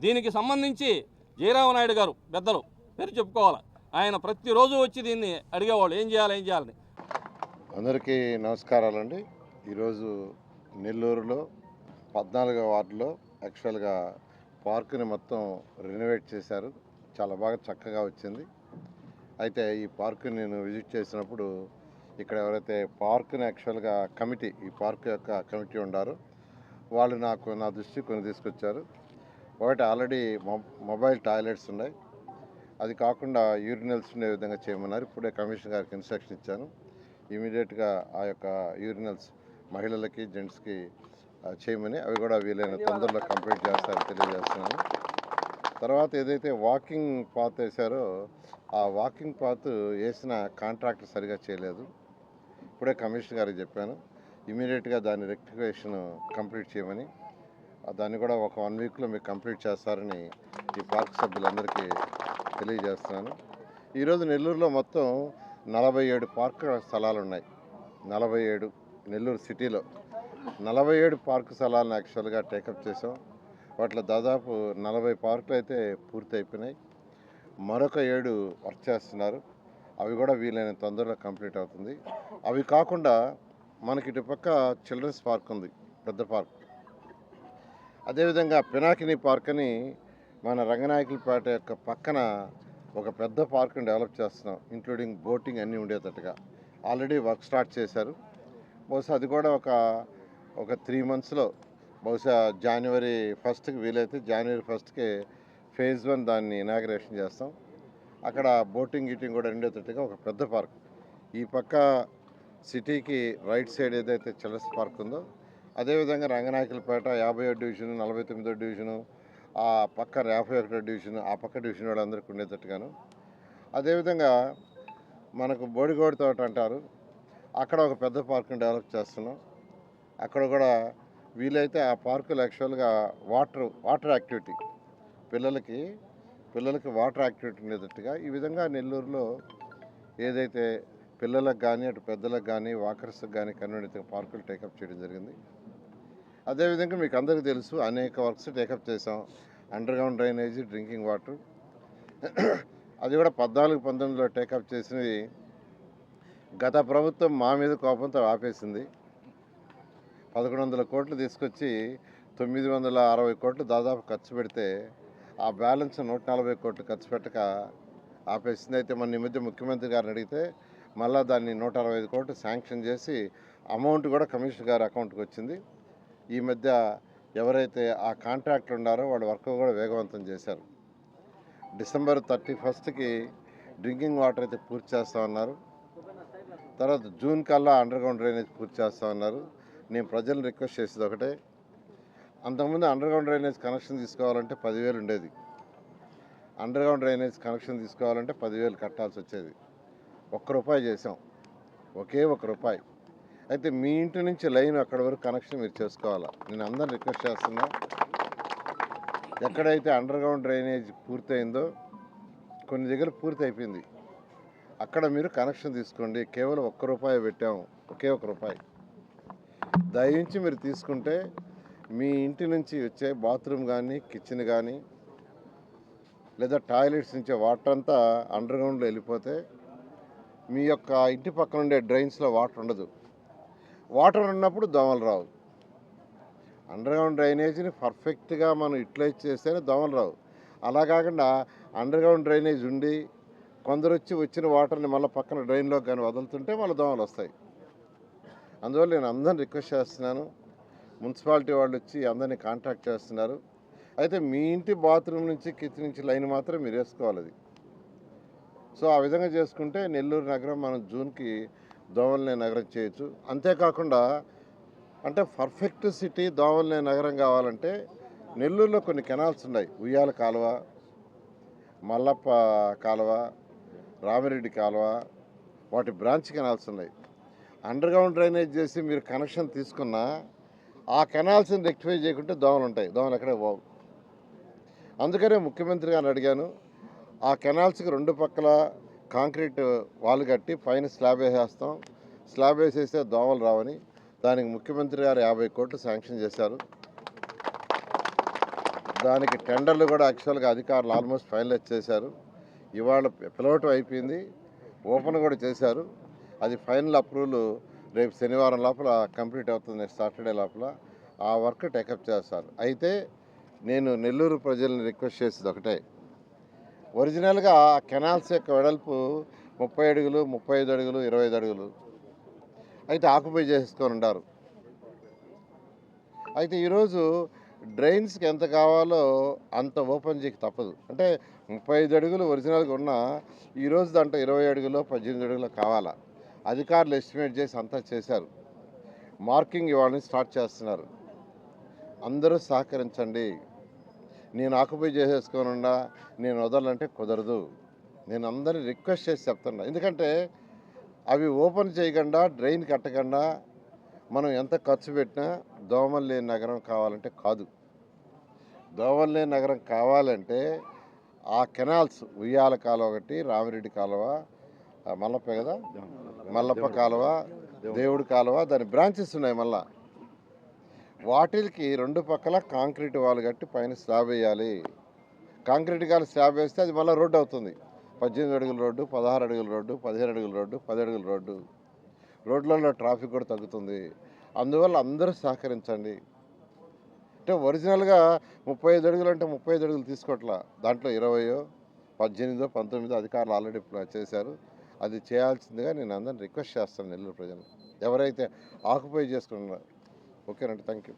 దీనికి సంబంధించి జయరామ నాయుడు గారు పెద్దలు పేరు చెప్పుకోవాలి. ఆయన ప్రతిరోజు వచ్చి దీన్ని అడిగేవాళ్ళు ఏం చేయాలని. అందరికీ నమస్కారాలండి. ఈరోజు నెల్లూరులో 14వ వార్డులో యాక్చువల్గా పార్కుని మొత్తం రెనోవేట్ చేశారు. చాలా బాగా చక్కగా వచ్చింది. అయితే ఈ పార్కుని నేను విజిట్ చేసినప్పుడు ఇక్కడ ఎవరైతే పార్కుని యాక్చువల్గా కమిటీ, ఈ పార్క్ యొక్క కమిటీ ఉండారో వాళ్ళు నా దృష్టికి కొన్ని తీసుకొచ్చారు. ఒకటి ఆల్రెడీ మొబైల్ టాయిలెట్స్ ఉన్నాయి, అది కాకుండా యూరినల్స్ ఉండే విధంగా చేయమన్నారు. ఇప్పుడే కమిషనర్ గారికి ఇన్స్ట్రక్షన్ ఇచ్చాను. ఇమీడియట్గా ఆ యొక్క యూరినల్స్ మహిళలకి జెంట్స్కి చేయమని, అవి కూడా వీలైన తొందరలో కంప్లీట్ చేస్తారని తెలియజేస్తున్నాను. తర్వాత ఏదైతే వాకింగ్ పాత్ వేశారో ఆ వాకింగ్ పాత్ వేసిన కాంట్రాక్టర్ సరిగా చేయలేదు. ఇప్పుడే కమిషనర్ గారికి చెప్పాను, ఇమీడియట్గా దాని రెక్టిఫికేషన్ కంప్లీట్ చేయమని. దాన్ని కూడా ఒక 1 వీక్లో మీకు కంప్లీట్ చేస్తారని ఈ పార్క్ సభ్యులందరికీ తెలియజేస్తున్నాను. ఈరోజు నెల్లూరులో మొత్తం 47 పార్క్ స్థలాలు ఉన్నాయి. 47 నెల్లూరు సిటీలో 47 పార్కు స్థలాలను యాక్చువల్గా టేకప్ చేసాం. వాటిలో దాదాపు 40 పార్కులు అయితే పూర్తి అయిపోయినాయి. మరొక 7 వర్క్ చేస్తున్నారు. అవి కూడా వీలైన తొందరలో కంప్లీట్ అవుతుంది. అవి కాకుండా మనకి ఇటుపక్క చిల్డ్రన్స్ పార్క్ ఉంది, పెద్ద పార్క్. అదేవిధంగా పినాకిని పార్క్ అని మన రంగనాయకులపేట యొక్క పక్కన ఒక పెద్ద పార్క్ని డెవలప్ చేస్తున్నాం, ఇంక్లూడింగ్ బోటింగ్ అన్నీ ఉండేటట్టుగా. ఆల్రెడీ వర్క్ స్టార్ట్ చేశారు. బహుశా అది కూడా ఒక 3 మంత్స్లో, బహుశా జనవరి 1కి వీలైతే జనవరి 1కి ఫేజ్ 1 దాన్ని ఇనాగ్రేషన్ చేస్తాం. అక్కడ బోటింగ్ గీటింగ్ కూడా ఉండేటట్టుగా ఒక పెద్ద పార్క్. ఈ పక్క సిటీకి రైట్ సైడ్ ఏదైతే చిల్డ్రన్స్ పార్క్ ఉందో, అదేవిధంగా రంగనాయకులపేట 50వ డివిజను, 49వ డివిజను, ఆ పక్క 51వ డివిజను, ఆ పక్క డివిజన్ వాళ్ళందరికీ ఉండేటట్టుగాను. అదేవిధంగా మనకు బోడిగోడి తోట అంటారు, అక్కడ ఒక పెద్ద పార్క్ని డెవలప్ చేస్తున్నాం. అక్కడ కూడా వీలైతే ఆ పార్కులు యాక్చువల్గా వాటర్ యాక్టివిటీ పిల్లలకి వాటర్ యాక్టివిటీ ఉండేటట్టుగా ఈ విధంగా నెల్లూరులో ఏదైతే పిల్లలకు కానీ అటు పెద్దలకు కానీ వాకర్స్కి కానీ కన్వీనియంట్గా పార్కులు టేకప్ చేయడం జరిగింది. అదేవిధంగా మీకు అందరికీ తెలుసు, అనేక వర్క్స్ టేకప్ చేసాం. అండర్గ్రౌండ్ డ్రైనేజీ, డ్రింకింగ్ వాటర్, అది కూడా 14-19లో టేకప్ చేసినవి గత ప్రభుత్వం మా మీద కోపంతో ఆపేసింది. 1100 కోట్లు తీసుకొచ్చి 960 కోట్లు దాదాపు ఖర్చు పెడితే ఆ బ్యాలెన్స్ 140 కోట్లు ఖర్చు పెట్టక ఆపేసింది. అయితే మన ఈ మధ్య ముఖ్యమంత్రి గారిని అడిగితే మళ్ళీ దాన్ని 165 కోట్లు శాంక్షన్ చేసి అమౌంట్ కూడా కమిషనర్ గారి అకౌంట్కి వచ్చింది. ఈ మధ్య ఎవరైతే ఆ కాంట్రాక్టర్ ఉన్నారో వాళ్ళ వర్క్ కూడా వేగవంతం చేశారు. డిసెంబర్ 31కి డ్రింకింగ్ వాటర్ అయితే పూర్తి చేస్తామన్నారు. తర్వాత జూన్ కల్లా అండర్గ్రౌండ్ డ్రైనేజ్ పూర్తి చేస్తామన్నారు. నేను ప్రజలను రిక్వెస్ట్ చేసేది ఒకటే, అంతకుముందు అండర్గ్రౌండ్ డ్రైనేజ్ కనెక్షన్ తీసుకోవాలంటే 10,000 ఉండేది. అండర్గ్రౌండ్ డ్రైనేజ్ కనెక్షన్ తీసుకోవాలంటే 10,000 కట్టాల్సి వచ్చేది. ₹1 చేసాం, ఒకే ₹1. అయితే మీ ఇంటి నుంచి లైన్ అక్కడ వరకు కనెక్షన్ మీరు చేసుకోవాలా. నేను అందరిని రిక్వెస్ట్ చేస్తున్నా, ఎక్కడైతే అండర్గ్రౌండ్ డ్రైనేజ్ పూర్తయిందో, కొన్ని దగ్గర పూర్తి అయిపోయింది, అక్కడ మీరు కనెక్షన్ తీసుకోండి. కేవలం ₹1 పెట్టాము, ఒకే ₹1. దయించి మీరు తీసుకుంటే మీ ఇంటి నుంచి వచ్చే బాత్రూమ్ కానీ, కిచెన్ కానీ, లేదా టాయిలెట్స్ నుంచి వాటర్ అంతా అండర్గ్రౌండ్లో వెళ్ళిపోతే మీ యొక్క ఇంటి పక్కన ఉండే డ్రైన్స్లో వాటర్ ఉండదు. వాటర్ ఉన్నప్పుడు దోమలు రావు. అండర్గ్రౌండ్ డ్రైనేజీని పర్ఫెక్ట్గా మనం యూటిలైజ్ చేస్తేనే దోమలు రావు. అలా కాకుండా అండర్గ్రౌండ్ డ్రైనేజ్ ఉండి కొందరు వచ్చిన వాటర్ని మళ్ళీ పక్కన డ్రైన్లో కానీ వదులుతుంటే మళ్ళీ దోమలు వస్తాయి. అందువల్ల నేను అందరిని రిక్వెస్ట్ చేస్తున్నాను, మున్సిపాలిటీ వాళ్ళు వచ్చి అందరినీ కాంటాక్ట్ చేస్తున్నారు. అయితే మీ ఇంటి బాత్రూమ్ నుంచి కిచెన్ నుంచి లైన్ మాత్రం మీరు వేసుకోవాలి అది. సో ఆ విధంగా చేసుకుంటే నెల్లూరు నగరం మనం జూన్కి దోమలనే నగరం చేయొచ్చు. అంతేకాకుండా అంటే పర్ఫెక్ట్ సిటీ దోమలనే నగరం కావాలంటే నెల్లూరులో కొన్ని కెనాల్స్ ఉన్నాయి. ఉయ్యాల కాలువ, మల్లప్ప కాలువ, రామిరెడ్డి కాలువ, వాటి బ్రాంచ్ కెనాల్స్ ఉన్నాయి. అండర్గ్రౌండ్ డ్రైనేజ్ చేసి మీరు కనెక్షన్ తీసుకున్నా ఆ కెనాల్స్ని రెక్టిఫై చేయకుంటే దోమలు ఉంటాయి, దోమలు ఎక్కడే పోవు. అందుకనే ముఖ్యమంత్రి గారిని అడిగాను, ఆ కెనాల్స్కి 2 పక్కల కాంక్రీట్ వాల్ కట్టి పైన స్లాబ్ వేసేస్తాం, స్లాబ్ వేసేస్తే దోమలు రావని దానికి ముఖ్యమంత్రి గారు 50 కోట్లు శాంక్షన్ చేశారు. దానికి టెండర్లు కూడా యాక్చువల్గా అధికారులు ఆల్మోస్ట్ ఫైనలైజ్ చేశారు. ఇవాళ పిలవటం అయిపోయింది, ఓపెన్ కూడా చేశారు. అది ఫైనల్ అప్రూవల్ రేపు శనివారం లోపల కంప్లీట్ అవుతుంది, నెక్స్ట్ సాటర్డే లోపల ఆ వర్క్ టేకప్ చేస్తారు. అయితే నేను నెల్లూరు ప్రజల్ని రిక్వెస్ట్ చేసేది ఒకటే, ఒరిజినల్గా కెనాల్స్ యొక్క వెడల్పు 30 అడుగులు, 35 అడుగులు, 25 అడుగులు అయితే ఆక్యుపై చేసుకొని ఉన్నారు. అయితే ఈరోజు డ్రైన్స్కి ఎంత కావాలో అంత ఓపెన్ చేయక తప్పదు. అంటే 35 అడుగులు ఒరిజినల్గా ఉన్న ఈరోజు దాంట్లో 20 అడుగులో 18 అడుగులో కావాలా. అధికారులు ఎస్టిమేట్ చేసి అంతా చేశారు. మార్కింగ్ ఇవాళ నుంచి స్టార్ట్ చేస్తున్నారు. అందరూ సహకరించండి. నేను ఆక్యుపై చేసేసుకోనున్నా నేను వదలంటే కుదరదు. నేను అందరినీ రిక్వెస్ట్ చేసి చెప్తున్నా. ఎందుకంటే అవి ఓపెన్ చేయకుండా డ్రైన్ కట్టకుండా మనం ఎంత ఖర్చు పెట్టినా దోమలు లేని నగరం కావాలంటే కాదు. దోమలు లేని నగరం కావాలంటే ఆ కెనాల్స్ ఉయ్యాల కాలువ ఒకటి, రామిరెడ్డి కాలువ, మల్లప్ప కదా, మల్లప్ప కాలువ, దేవుడి కాలువ, దాని బ్రాంచెస్ ఉన్నాయి. మళ్ళా వాటికి 2 పక్కల కాంక్రీట్ వాల్ కట్టి పైన స్లాబ్ వేయాలి. కాంక్రీట్ కాలు స్లాబ్ వేస్తే అది మళ్ళీ రోడ్డు అవుతుంది. 18 అడుగుల రోడ్డు, 16 అడుగుల రోడ్డు, 15 అడుగుల రోడ్డు, 10 అడుగుల రోడ్డు. రోడ్లలో ట్రాఫిక్ కూడా తగ్గుతుంది. అందువల్ల అందరూ సహకరించండి. అంటే ఒరిజినల్గా 35 అడుగులు అంటే 35 అడుగులు తీసుకోవట్లా, దాంట్లో 20, 18, 19 అధికారులు ఆల్రెడీ చేశారు. అది చేయాల్సిందిగా నేను అందరిని రిక్వెస్ట్ చేస్తాను నెల్లూరు ప్రజలు ఎవరైతే ఆక్యుపై చేసుకున్నారు. ఓకేనండి, థ్యాంక్ యూ.